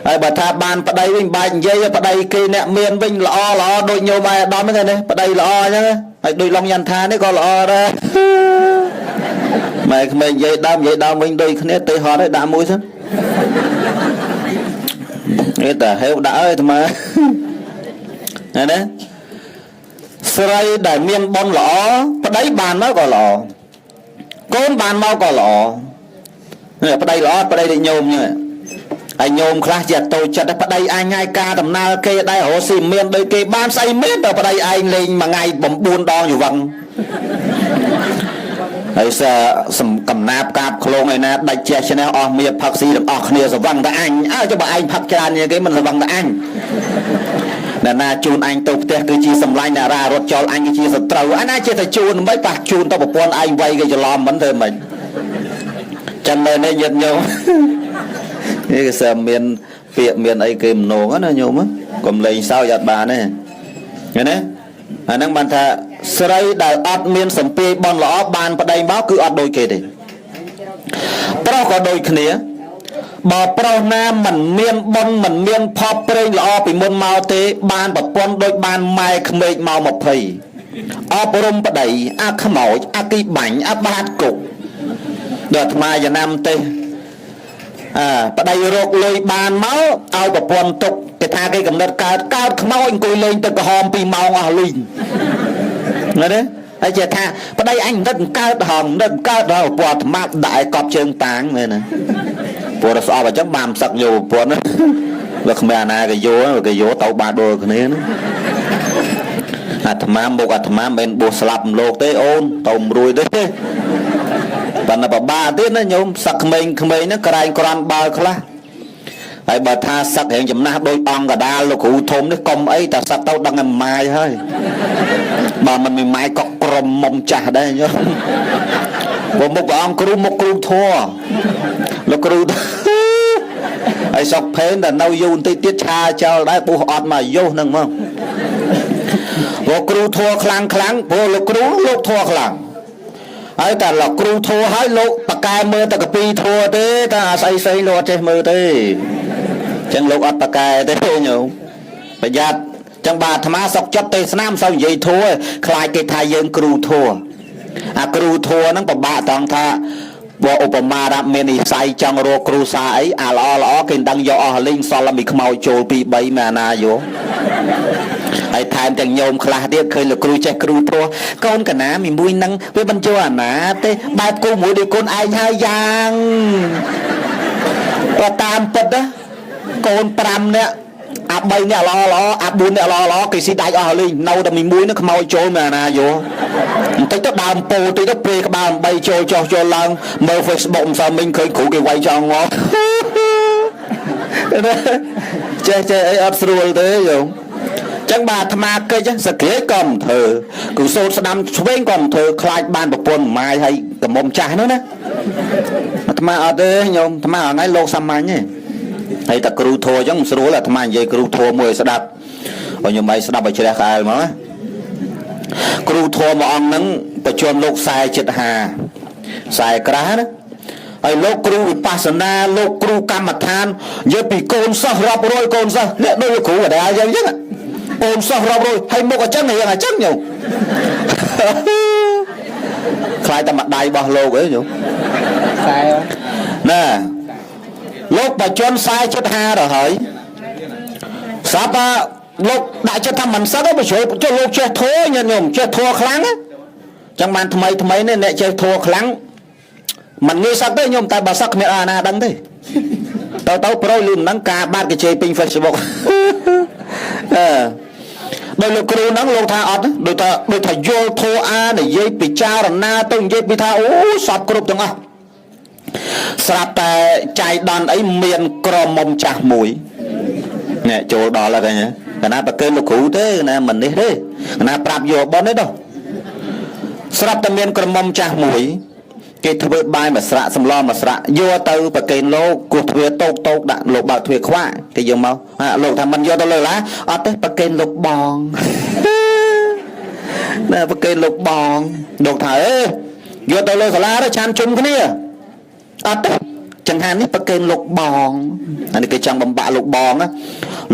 ហើយបើថាបានប្តីវិញបាច់និយាយប្តីគេអ្នកមានវិញល្អដូចញោមអាយអាដាមហ្នឹងណាប្តីល្អអញ្ចឹងហើយដូចឡុងយ៉ាន់ថានេះក៏ល្អដែរម៉ែក្មេងនិយាយដើមវិញដូចគ្នាទៅហត់ហើយដាក់មួយសិននេះតាហេវដាក់អើយអាត្មាណាស្រីដែលមានបុណ្យល្អប្តីបានមកក៏ល្អកូនបានមកក៏ល្អនេះប្តីល្អប្តីដូចញោមហ្នឹងហើយញោមខ្លះជាតូចចិត្តប្តីអញឲ្យការដំណើរគេដែររស់ស៊ីមានដូចគេបានស្អីមានតែប្តីឯងលេងមួយថ្ងៃ9ដងយវឹងហើយសំកំណាបកាបឃ្លោងឯណាដាច់ជះឆ្នះអស់មៀផឹកស៊ីទាំងអស់គ្នាសវឹងតែអញអើចុះបើឯងផឹកច្រើនជាងគេមិនសវឹងតែអញអ្នកណាជូនអញទៅផ្ទះគឺជាសម្លាញ់តារារត់ចោលអញគឺជាសត្រូវអាណាចេះតែជូនមិនប៉ះជូនទៅប្រពន្ធឯងវ័យគេច្រឡំមិនធ្វើមិនចឹងនៅនេះញាតិញោមនេះគឺសើមានពាក្យមានអីគេម្នងណាញោមកុំលេងសើចអត់បានទេឃើញទេអាហ្នឹងបានថាស្រីដែលអត់មានសម្ពាយបនល្អបានប្តីមកគឺអត់ដូចគេទេប្រុសក៏ដូចគ្នាបើប្រុសណាមិនមានបនមិនមានផប់ប្រេងល្អពីមុនមកទេបានប្រពន្ធដូចបានម៉ែក្មេកមក20អប់រំប្តីអាខ្មោចអាគីបាញ់អាបាតគុកដល់អាត្មាចំណាំទេប្តីរកលុយបានមកឲ្យប្រពន្ធទុកគេថាគេកំណត់កើតខ្មោចអង្គុយលេងទឹកក្រហម2ម៉ោងអស់លុយណាទេហើយជាថាប្តីអញមិនកើតហងមិនកើតដល់ប្រពន្ធអាត្មាដាក់ឲ្យកប់ជើងតាងមែនណាព្រោះស្អប់អញ្ចឹងបានសឹកយកប្រពន្ធវាគ្មានអាណាគេយកទៅបាដូរគ្នាណាអាត្មាមុខអាត្មាមិនបោះស្លាប់លោកទេអូនទៅមិនរួយទេប៉ុន្តែបបាទៀតណាញោមសឹកក្មេងហ្នឹងក្រែងក្រាន់បើខ្លះហើយបើថាសឹករៀងចំណាស់ដូចអង្គកដាលលោកគ្រូធំនេះកុំអីតែសឹកទៅដឹងតែម៉ាយហើយបើមិនមានម៉ាយក៏ក្រុមមុំចាស់ដែរញោមព្រោះមុខព្រះអង្គគ្រូមុខគ្រូធัวលោកគ្រូហើយសក់ផេនតែនៅយូរបន្តិចទៀតឆាចោលដែរពុះអត់មកយុះហ្នឹងមកព្រោះគ្រូធัวខ្លាំងព្រោះលោកគ្រូលោកធัวខ្លាំងហើយតែលោកគ្រូធัวហើយលោកបកកែមើលតែកពីធัวទេតែអាស្អីស្អីលោកអត់ចេះមើលទេអញ្ចឹងលោកអត់បកកែទេញោមប្រយ័ត្នចឹងបាទអាត្មាសុកចិត្តទេសនាមិនសូវនិយាយធัวខ្លាចគេថាយើងគ្រូធัวអាគ្រូធัวហ្នឹងពិបាកត្រង់ថាបើឧបមារាប់មាននិស័យចង់រកគ្រូសាអីអាល្អគេមិនដឹងយកអស់លេងសល់តែមីខ្មោចចូល2 3មែនអាណាយកហើយថែមទាំងញោមខ្លះទៀតឃើញលោកគ្រូចេះគ្រូធัวកូនកណាមួយនឹងវាមិនចូលអាណាទេបែបគូមួយដូចកូនឯងហើយយ៉ាងបើតាមពិតណាកូន5នាក់អា3នាក់ល្អអា4នាក់ល្អគេស៊ីដាច់អស់លេងនៅតែមួយនឹងខ្មោចចូលមែនអាណាយកបន្តិចទៅដើមពោតិចទៅព្រេក្បាល8ចូលចុះចូលឡើងមើល Facebook មិនសើមិញឃើញគ្រូគេវាយចង់ងល់ចេះអីអត់ស្រួលទេយោចឹងបាទអាត្មាកិច្ចសក្តិក៏មិនធ្វើគូសូត្រស្ដាំឆ្វេងក៏មិនធ្វើខ្លាចបានប្រពន្ធម៉ាយហើយកមុំចាស់នោះណាអាត្មាអត់ទេញោមអាត្មាថ្ងៃលោកសាមញ្ញទេហើយតែគ្រូធัวចឹងមិនស្រួលអាត្មានិយាយគ្រូធัวមួយស្ដាប់ឲ្យញោមឯងស្ដាប់ឲ្យជ្រះក្អែលមកណាគ្រូធัวមួយអង្គហ្នឹងប្រជជនលោក40ក្រាស់ណាហើយលោកគ្រូវិបស្សនាលោកគ្រូកម្មដ្ឋាននិយាយពីកូនសិស្សរាប់រយកូនសិស្សអ្នកដូចគ្រូកដាលយ៉ាងចឹងកូនសិស្សរាប់រយហើយមុខអញ្ចឹងយ៉ាងអញ្ចឹងញោមខ្លាចតែម្ដាយរបស់លោកអីញោមណាលោកបច្ចុប្បន្ន40 50ហើយស្រាប់តែលោកដាក់ចិត្តថាមិនសឹកទេបើជ្រុលចុះលោកចេះធัวញាតិញោមចេះធัวខ្លាំងណាចឹងបានថ្មីនេះអ្នកចេះធัวខ្លាំងមិនងាយសឹកទេញោមតែបើសឹកគ្មានអាណាដឹងទេទៅប្រូលឺមិនដឹងការបាត់កជេពេញ Facebook ដោយលោកគ្រូហ្នឹងលោកថាអត់ដូចថាយល់ធัวអានិយាយពិចារណាទៅនិយាយពីថាអូសពគ្រប់ទាំងអស់ស្រាប់តែចៃដន្យអីមានក្រមុំចាស់មួយនេះចូលដល់ហើយឃើញកណាប្រកេនលោកគ្រូទេណាមិននេះទេកណាប្រាប់យកបនទេដល់ស្រាប់តែមានក្រមុំចាស់មួយគេធ្វើបាយមួយស្រាក់សម្លមួយស្រាក់យកទៅប្រកេនលោកគោះទ្វារតោកដាក់លោកបើកទ្វារខ្វាក់គេយកមកលោកថាមិនយកទៅលើឡាអត់ទេប្រកេនលោកបងណាប្រកេនលោកបងលោកថាយកទៅលើសាលាទៅឆានជុំគ្នាអត់ទេ chẳng hạnនេះប្រកេនលោកបងអានេះគេចង់បំបាក់លោកបងណា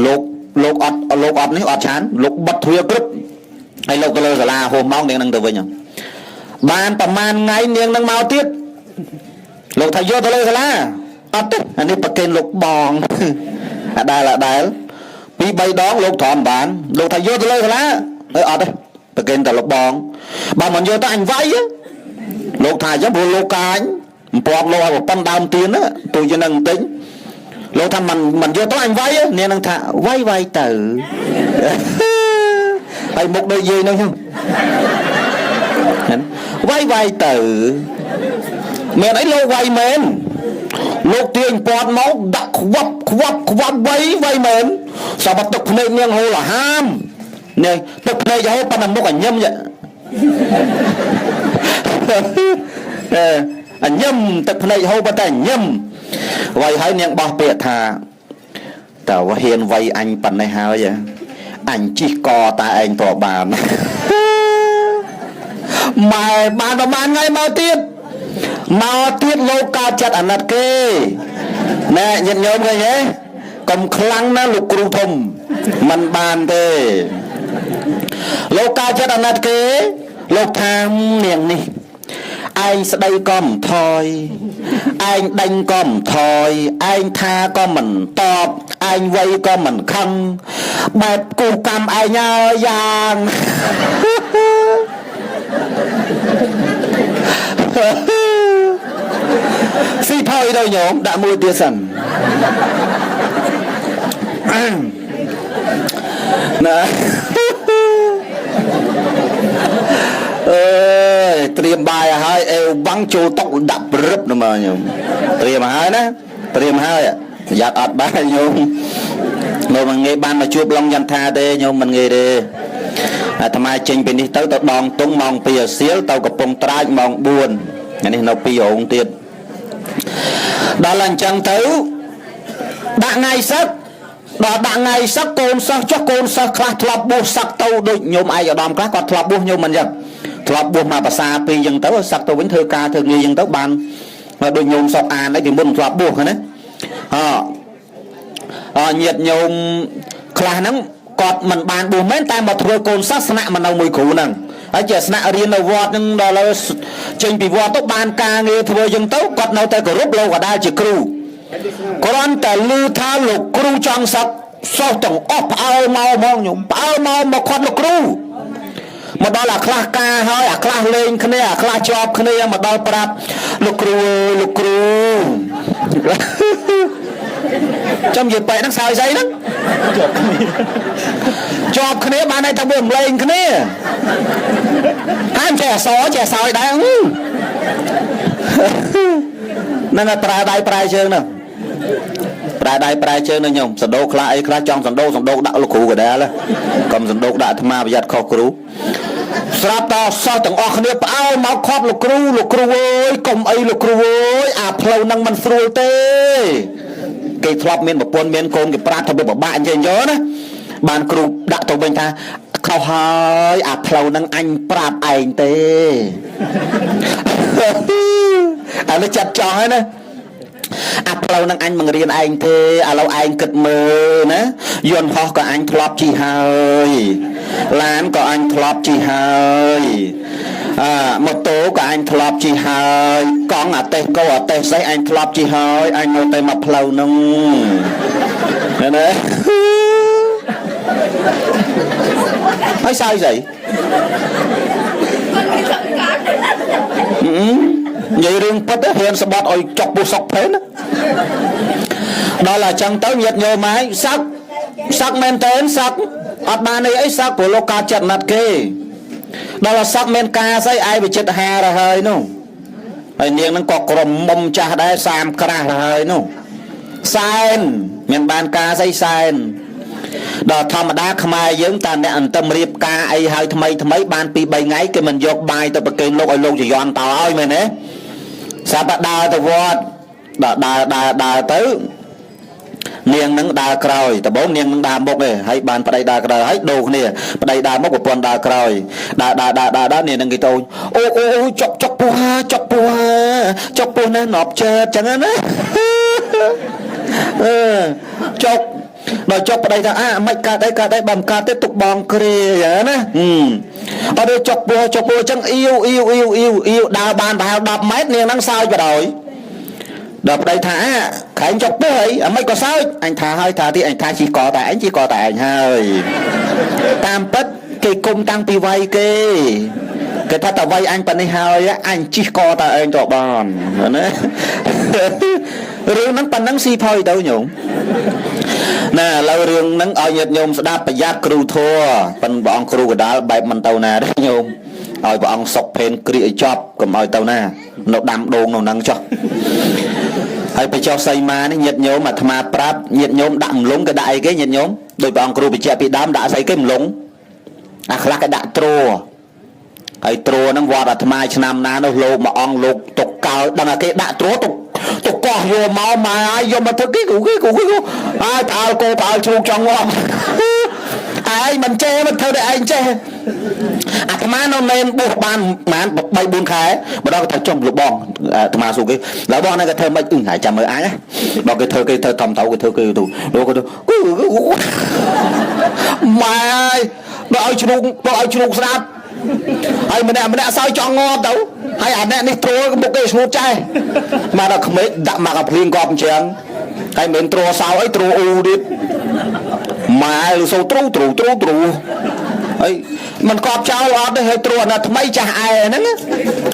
លោកអត់នេះអត់ឆានលោកបិទទ្វារគ្រប់ហើយលោកទៅលើសាលាហូមមកនាងនឹងទៅវិញបានប្រហែលថ្ងៃនាងនឹងមកទៀតលោកថាយកទៅលើសាលាអត់ទេអានេះប្រកេនលោកបងអដែលពី3ដងលោកទ្រាំបានលោកថាយកទៅលើសាលាអត់ទេប្រកេនតែលោកបងបើមិនយកទៅអញវាយលោកថាអញ្ចឹងព្រោះលោកកាញពពលោកឲ្យប៉ុនដើមទៀនណាទូជានឹងបន្តិចលោកថាមិនយកទៅអញវាយនាងនឹងថាវាយទៅហើយមុខដូចយាយនោះវាយទៅមានអីលោកវាយមែនលោកទាញពាត់មកដាក់ខ្វាប់វាយមែនសម្បត្តិទឹកភ្នែកនាងហូរលហាមនេះទឹកភ្នែកហូរប៉ុន្តែមុខអញញឹមអញញឹមទឹកភ្នែកហូរប៉ុន្តែញឹមវាយហើយនាងបោះពាក្យថាតើហ៊ានវាយអញប៉ុណ្ណេះហើយអញជីកកតែឯងតបបានម៉ែបានប្រហែលថ្ងៃមកទៀតលោកកើតចិត្តអាណិតគេណែញាតិញោមឃើញទេកុំខ្លាំងណាលោកគ្រូធំមិនបានទេលោកកើតចិត្តអាណិតគេលោកថានាងនេះឯងស្ដីក៏មិនថយឯងដេញក៏មិនថយឯងថាក៏មិនតបឯងវ័យក៏មិនខឹងបែបគូកម្មឯងយ៉ាងស៊ីថយដល់ញោមដាក់មួយទៀតសិនណាត្រៀមបាយឲ្យអេវ៉ាំងចូលតុកដាក់ព្រឹបណាមើលញោមត្រៀមហើយណាត្រៀមហើយប្រយ័ត្នអត់បាយញោមនៅមិនងាយបានមកជួបឡុងយន្តថាទេញោមមិនងាយទេអាត្មាចេញពីនេះទៅដងតុងម៉ោង2រសៀលទៅកំពង់ត្រាចម៉ោង4នេះនៅ2រោងទៀតដល់អញ្ចឹងទៅដាក់ថ្ងៃសឹកដល់ដាក់ថ្ងៃសឹកកូនសិស្សចុះកូនសិស្សខ្លះធ្លាប់បួសសឹកទៅដូចញោមឯកឧត្តមខ្លះគាត់ធ្លាប់បួសញោមមិនអញ្ចឹងធ្លាប់បួសមកភាសាពីរអញ្ចឹងទៅសឹកទៅវិញធ្វើការធ្វើងារអញ្ចឹងទៅបានដូចញោមសពអានអីពីមុនធ្លាប់បួសណាញាតិញោមខ្លះហ្នឹងគាត់មិនបានបួសមែនតែមកធ្វើកូនសិស្សស្នាក់មកនៅមួយគ្រូហ្នឹងហើយជាស្នាក់រៀននៅវត្តហ្នឹងដល់លើចេញពីវត្តទៅបានការងារធ្វើអញ្ចឹងទៅគាត់នៅតែគោរពលោកក៏ដែលជាគ្រូគ្រាន់តែឮថាលោកគ្រូចង់សឹកសិស្សទាំងអស់ផ្អើលមកហ្មងញោមផ្អើលមកខាត់លោកគ្រូមកដល់អាខ្លះការហើយអាខ្លះលេងគ្នាអាខ្លះជាប់គ្នាមកដល់ប្រាប់លោកគ្រូចាំនិយាយបែកហ្នឹងសើស្អីហ្នឹងជាប់គ្នាបានតែថាវាមិនលេងគ្នាហាមចេះអសចេះសើដែរហ្នឹងប្រើដៃប្រើជើងហ្នឹងប្រើដៃប្រើជើងហ្នឹងញោមសណ្ដោខ្លះអីខ្លះចង់សណ្ដោដាក់លោកគ្រូក៏ដែរកុំសណ្ដោដាក់អាត្មាប្រយ័ត្នខុសគ្រូស្រាប់តសិស្សទាំងអស់គ្នាផ្អើលមកខាត់លោកគ្រូអើយកុំអីលោកគ្រូអើយអាផ្លូវហ្នឹងមិនស្រួលទេគេធ្លាប់មានប្រពន្ធមានកូនគេប្រាប់ថាវាពិបាកអញ្ចឹងយកណាបានគ្រូដាក់ទៅវិញថាខុសហើយអាផ្លូវហ្នឹងអញប្រាប់ឯងទេអានេះចាត់ចោលហើយណាអាផ្លូវហ្នឹងអញមិនរៀនឯងទេឥឡូវឯងគិតមើលណាយន្តហោះក៏អញធ្លាប់ជិះហើយឡានក៏អញធ្លាប់ជិះហើយម៉ូតូក៏អញធ្លាប់ជិះហើយកង់អតេសកោអតេសស្អីអញធ្លាប់ជិះហើយអញនៅតែមកផ្លូវហ្នឹងណាហើយស្អីនិយាយរឿងពិតហ៊ានស្បត់ឲ្យចុកពុះសុកផេនដល់តែចឹងទៅញាតញោមហើយសឹកមែនតើសឹកអត់បានអីសឹកព្រោះលោកកើតចិត្តណាត់គេដល់តែសឹកមានការស្អីឯងវិចិត្រហារហើយនោះហើយនាងហ្នឹងក៏ក្រមុំចាស់ដែរ30ក្រាស់ហើយនោះសែនមានបានការស្អីសែនដល់ធម្មតាខ្មែរយើងតាអ្នកអន្ទឹមរៀបការអីហើយថ្មីបាន2-3ថ្ងៃគេមិនយកបាយទៅប្រគេនលោកឲ្យលោកចយន់តើឲ្យមែនទេសាប់ដើរទៅវត្តដើរទៅ នាងនឹងដើរក្រោយដំបូងនាងនឹងដើរមុខឯងហើយបានប្តីដើរក្រោយហើយដូរគ្នាប្តីដើរមុខប្រពន្ធដើរក្រោយដើរនាងនឹងគេទៅអូចុកពោះចុកពោះណានប់ជើចឹងណាចុកដល់ចុកប្តីថាមិនកើតអីបើមិនកើតទេទុកបងគ្រាយ៉ាងណាអត់ទេចុកពោះចឹងអ៊ីវដើរបានប្រហែល10ម៉ែត្រនាងនឹងសើចបដ ដល់ប្តីថាខែងចុកពោះអីមិនក៏សើចអញថាហើយថាទីអញថាជីកតែអញហើយតាមពិតគេគុំតាំងពីវាយគេថាតវាយអញប៉នេះហើយអញជីកតែឯងទៅបានណារឿងហ្នឹងប៉ណ្ណឹងស៊ីផុយទៅញោមណាឥឡូវរឿងហ្នឹងឲ្យញាតិញោមស្ដាប់ប្រយ័ត្នគ្រូធัวប៉ិនព្រះអង្គគ្រូកដាលបែបមិនទៅណាទេញោមឲ្យព្រះអង្គសុកភេនគ្រាឲ្យចប់កុំឲ្យទៅណានៅដាំដូងនៅហ្នឹងចុះហើយបច្ចុប្បន្នសីមានេះញាតិញោមអាត្មាប្រាប់ញាតិញោមដាក់ម្លងក៏ដាក់អីគេញាតិញោមដោយព្រះអង្គគ្រូបញ្ជាក់ពីដើមដាក់ស្អីគេម្លងអាខ្លះគេដាក់ទ្រហើយទ្រហ្នឹងវត្តអាត្មាឆ្នាំណានោះលោកមួយអង្គលោកទុកកោដឹងតែគេដាក់ទ្រទុកកោះយកមកម៉ែឲ្យយកមកធ្វើគេគ្រូហើយផ្អើលគោផ្អើលជ្រូកចង់ងាប់ឯងមិនចេះមិនធ្វើតែឯងចេះអាត្មានៅមែនបោះបានប្រហែល3 4 ខែម្ដងទៅចំលោកបងអាត្មាសួរគេឡើយបងហ្នឹងគេធ្វើមិនហើយចាំមើលអញបើគេធ្វើធំទៅគេធ្វើគេទៅលោកគេម៉ែបើឲ្យជ្រូកស្ដាប់ហើយម្នាក់សើចចង់ងាប់ទៅហើយអាអ្នកនេះទ្រមុខគេស្ងួតចេះមកដល់ក្មេកដាក់មកអាភ្លៀងកប់អញ្ចឹងហើយមិនទ្រសោអីទ្រអ៊ូទៀតម៉ែលសូទ្រូហើយមិនកប់ចោលអត់ទេហើយទ្រអាថ្មីចាស់ឯហ្នឹង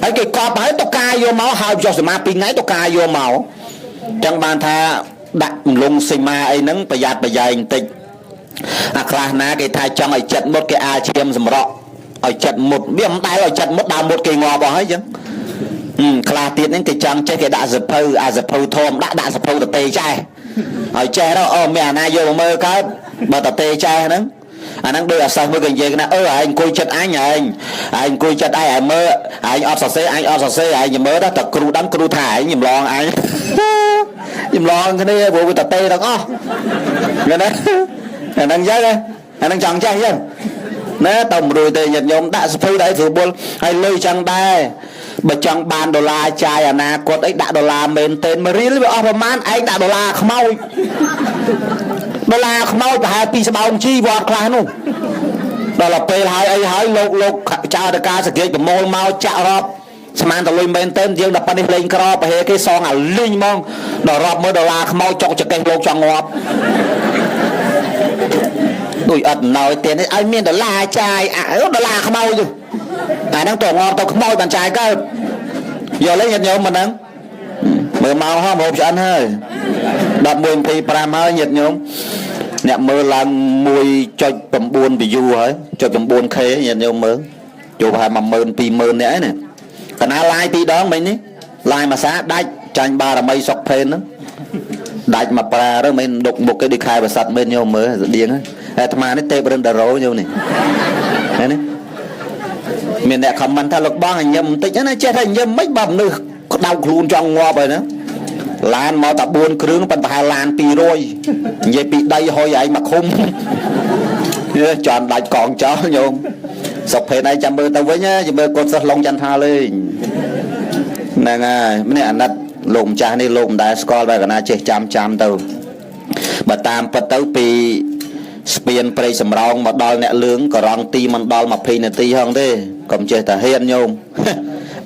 ហើយគេកប់ហើយតកាយកមកហើយចុះសមា2ថ្ងៃតកាយកមកអញ្ចឹងបានថាដាក់លងសីមាអីហ្នឹងប្រយ័ត្នប្រយែងបន្តិចអាខ្លះណាគេថាចង់ឲ្យចិត្តមុតគេអាឈាមសម្រក់ឲ្យចិត្តមុតវាមិនដែលឲ្យចិត្តមុតដើមមុតគេងាប់អស់ហើយអញ្ចឹងខ្លះទៀតហ្នឹងគេចង់ចេះគេដាក់សភៅអាសភៅធំដាក់សភៅតទេចេះឲ្យចេះទៅមានអាណាយកមកមើលកើតបើតទេចេះហ្នឹងអាហ្នឹងដូចអាសិស្សមួយគេនិយាយណាឯងអង្គុយចិត្តអញអង្គុយចិត្តឯងមើលឯងអត់សរសេរឯងមើលទៅតែគ្រូដឹងគ្រូថាឯងចម្លងឯងចម្លងគ្នាព្រោះវាតទេទាំងអស់ឃើញទេអាហ្នឹងចឹងអាហ្នឹងចង់ចេះចឹងណាតើមិនរួយទេញាតិញោមដាក់សភៅដែរស្រួលបុលហើយលុយចឹងដែរបើចង់បានដុល្លារចាយអនាគតអីដាក់ដុល្លារមែនទេមួយរៀលវាអស់ប្រមាណឯងដាក់ដុល្លារខ្មោចប្រហែល2ស្បោងជីវត្តខ្លះនោះដល់ទៅពេលហើយអីហើយលោកចៅតកាសកេតប្រមូលមកចាក់រាប់ស្មានតលុយមែនទេយើងដល់ប៉ានេះលេងក្រប្រហែលគេសងអាលីងហ្មងដល់រាប់មើលដុល្លារខ្មោចចុកចកេះលោកចង់ងាប់ដូចអត់ណយtiềnឲ្យមានដុល្លារចាយដុល្លារខ្មោចទៅអាហ្នឹងតងាប់ទៅខ្មោចបានចាយកើតយកលេងញាតិញោមមិនហ្នឹងមើលមកហោះមកឆ្អិនហើយ11:25ហើយញាតិញោមអ្នកមើលឡើង 1.9 view ហើយ 1.9k ញាតិញោមមើលចូលប្រហែល 120,000 នាក់ឯណាកណាឡាយ2ដងមិញនេះឡាយមួយសាដាច់ចាញ់បារមីសុកផេនហ្នឹងដាច់មកប្រាទៅមិនដុកមុខគេដូចខែប្រសិទ្ធមែនញោមមើលស្តៀងហើយអាត្មានេះទេពរិនដារ៉ូញោមនេះឃើញទេមានអ្នកខមមិនថាលោកបងញឹមបន្តិចណាចេះថាញឹមមិនបើមនុស្សក្តៅខ្លួនចង់ងាប់ហើយណាឡានមកតែ4គ្រឿងប៉ុន្តែប្រហែលឡាន200និយាយពីដីហុយឯងមកឃុំចន់ដាច់កងចោលញោមសុកភេទឯងចាំមើលទៅវិញចាំមើលកូនសិស្សឡុងចន្ទថាលេងហ្នឹងហើយម្នាក់អាណិតលោកម្ចាស់នេះលោកមិនដែលស្គាល់បែបណាចេះចាំទៅបើតាមពិតទៅពីស្ពានព្រៃសំរោងមកដល់អ្នកលឿងក៏រងទីមិនដល់20នាទីហងទេកុំចេះតែហ៊ានញោម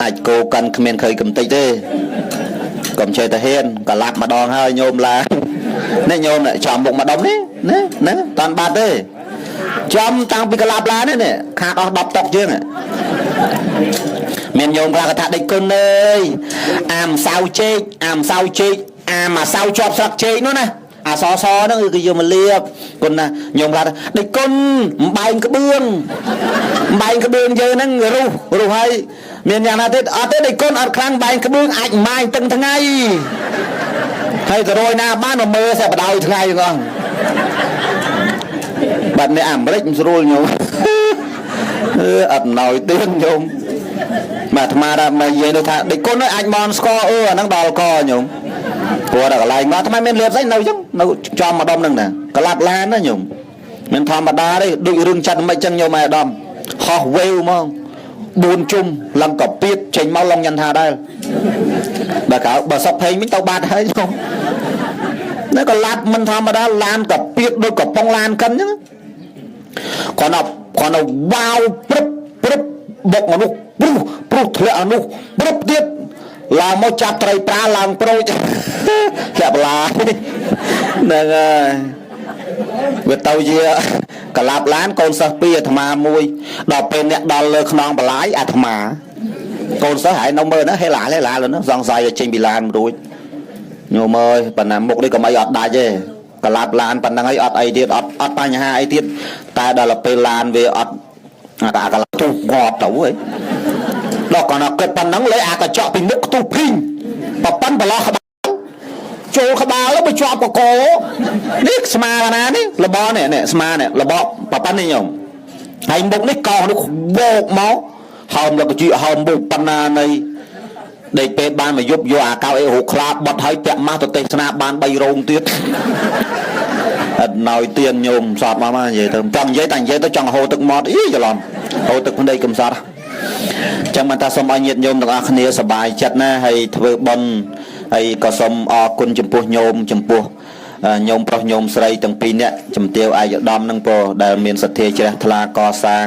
អាចគោកាន់គ្មានឃើញកំតិចទេកុំចេះតែហ៊ានកលាប់ម្ដងហើយញោមឡានេះញោមចំមុខម្ដុំនេះណាតាន់បាត់ទេចំតាំងពីកលាប់ឡានេះខាតអស់10តុកជាងមានញោមខ្លះក៏ថាដេចគុណអើយអាម្សៅចេកអាម្សៅជាប់ស្លឹកចេកនោះណាអាសហ្នឹងគឺយកមកលាបគុណណាញោមខ្លះដេចគុណអំបែងក្បឿងយើងហ្នឹងរុះហើយមានយ៉ាងណាទៀតអត់ទេដេចគុណអត់ខ្លាំងបែងក្បឿងអាចម៉ាយទាំងថ្ងៃហើយទៅរយណាបានមកមើលតែបដ ாய் ថ្ងៃហ្នឹងបាត់នេះអាមេរិកមិនស្រួលញោមអត់ណយទៀតញោមមកអាត្មាថាមកនិយាយទៅថាដេចគុណអាចមន់ស្គរអាហ្នឹងដល់កញោម ព្រោះដល់កន្លែងមកថ្មមានលៀបស្អីនៅចឹងនៅចំម្ដុំហ្នឹងណាកលាប់ឡានណាញោមមិនធម្មតាទេដូចរឿងចាត់មិនចឹងញោមឯអាដាមហោះវេវហ្មង4ជុំឡើងកពៀតចេញមកឡងញ៉ាន់ថាដែរបើសុកភេងវិញទៅបាត់ហើយញោមនៅកលាប់មិនធម្មតាឡានកពៀតដូចកំប៉ុងឡានកិនចឹងគាត់នៅវ៉ាវព្រឹបបុកអនុព្រោះធ្លាក់អនុព្រឹបទៀតឡើងមកចាប់ត្រីប្រាឡើងប្រូចចាក់បលាហ្នឹងហើយវាទៅជាកលាប់ឡានកូនសិស្ស2អាត្មា1ដល់ពេលអ្នកដល់លើខ្នងបលាយអាត្មាកូនសិស្សហើយនៅមើលណាហេឡាលនោះសង្ស័យចេញពីឡានរួចញោមអើយប៉ុណ្ណាមុខនេះក៏មិនអត់ដាច់ទេកលាប់ឡានប៉ុណ្ណឹងហើយអត់អីទៀតអត់បញ្ហាអីទៀតតែដល់ពេលឡានវាអត់អាកលាប់ទុះងាប់ទៅហីដល់គាត់គិតប៉ុណ្ណឹងលេអាកញ្ចក់ពីមុខខ្ទុះភីងប៉ប៉ិនប្រឡោះក្បាលចូលក្បាលទៅជាប់កកនេះស្មាណានេះលបនេះស្មានេះលបប៉ប៉ិននេះញោមហើយមុខនេះកោនេះបោកមកហើមលកជីហើមមុខប៉ុណ្ណានៃដេកពេលបានមកយប់យកអាកៅអីរូខ្លាបត់ហើយពាក់ម៉ាស់ទៅទេសនាបាន3រោងទៀតអត់ណយទៀនញោមសອບមកនិយាយទៅចង់និយាយតែនិយាយទៅចង់ហូរទឹកមាត់អីច្រឡំហូរទឹកភ្នែកកំសត់ចឹងមិនថាសូមឲ្យញាតិញោមទាំងអស់គ្នាសប្បាយចិត្តណាហើយធ្វើបុណ្យហើយក៏សូមអរគុណចំពោះញោមចំពោះញោមប្រុសញោមស្រីទាំងពីរនាក់ជំទាវឯកឧត្តមនឹងពោដែលមានសទ្ធាជ្រះថ្លាកសាង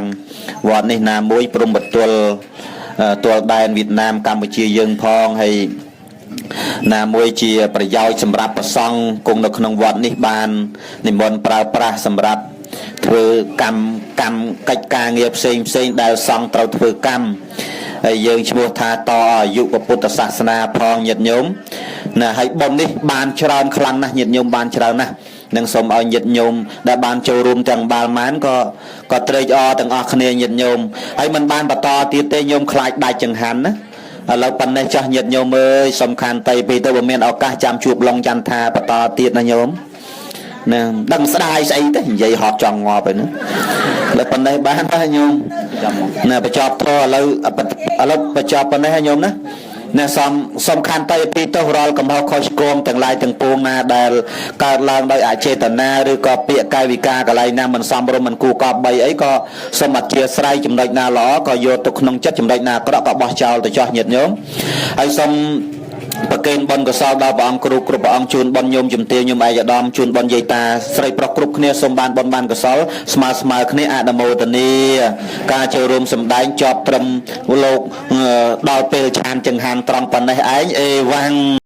វត្តនេះណាមួយព្រំបទល់ទល់ដែនវៀតណាមកម្ពុជាយើងផងហើយណាមួយជាប្រយោជន៍សម្រាប់ប្រសង់គង់នៅក្នុងវត្តនេះបាននិមន្តប្រើប្រាស់សម្រាប់ធ្វើកម្មកិច្ចការងារផ្សេងដែលសង្ឃត្រូវធ្វើកម្មហើយយើងឈ្មោះថាតអាយុពុទ្ធសាសនាផងញាតិញោមណាហើយបុណ្យនេះបានច្រើនខ្លាំងណាស់ញាតិញោមបានច្រើនណាស់នឹងសូមឲ្យញាតិញោមដែលបានចូលរួមទាំងបាល់ម៉ានក៏ត្រេកអរទាំងអស់គ្នាញាតិញោមហើយមិនបានបន្តទៀតទេញោមខ្លាចដាច់ចង្ហាន់ណាឥឡូវប៉ុណ្ណេះចាស់ញាតិញោមអើយសំខាន់តៃពីទៅបើមានឱកាសចាំជួបឡុងចន្ទថាបន្តទៀតណាញោមណាដឹងស្ដាយស្អីទេនិយាយហត់ចង់ងាប់ហើយណាលើប៉ុណ្ណេះបានណាញោមណាបញ្ចប់ធរឥឡូវបញ្ចប់ប៉ុណ្ណេះញោមណាណាសំខាន់តៃពីទៅរាល់កំហុសខុសឆ្គងទាំងឡាយទាំងពួងណាដែលកើតឡើងដោយអចេតនាឬក៏ពាក្យកាយវិការកន្លែងណាមិនសមរម្យមិនគួរកប់បីអីក៏សូមអធិស្ឋានចំណុចណាល្អក៏យកទៅក្នុងចិត្តចំណុចណាអាក្រក់ក៏បោះចោលទៅចោះញាតិញោមហើយសូមប្រកេនបុណ្យកុសលដល់ព្រះអង្គគ្រូគ្រប់ព្រះអង្គជូនបុណ្យញោមជំទាវញោមឯកឧត្តមជូនបុណ្យយាយតាស្រីប្រុសគ្រប់គ្នាសូមបានបុណ្យបានកុសលស្មើគ្នាអនុមោទនាការចូលរួមសម្ដែងជាប់ត្រឹមលោកដល់ពេលឆានចង្ហាន់ត្រង់ប៉ុណ្ណេះឯងអេវ៉ាំង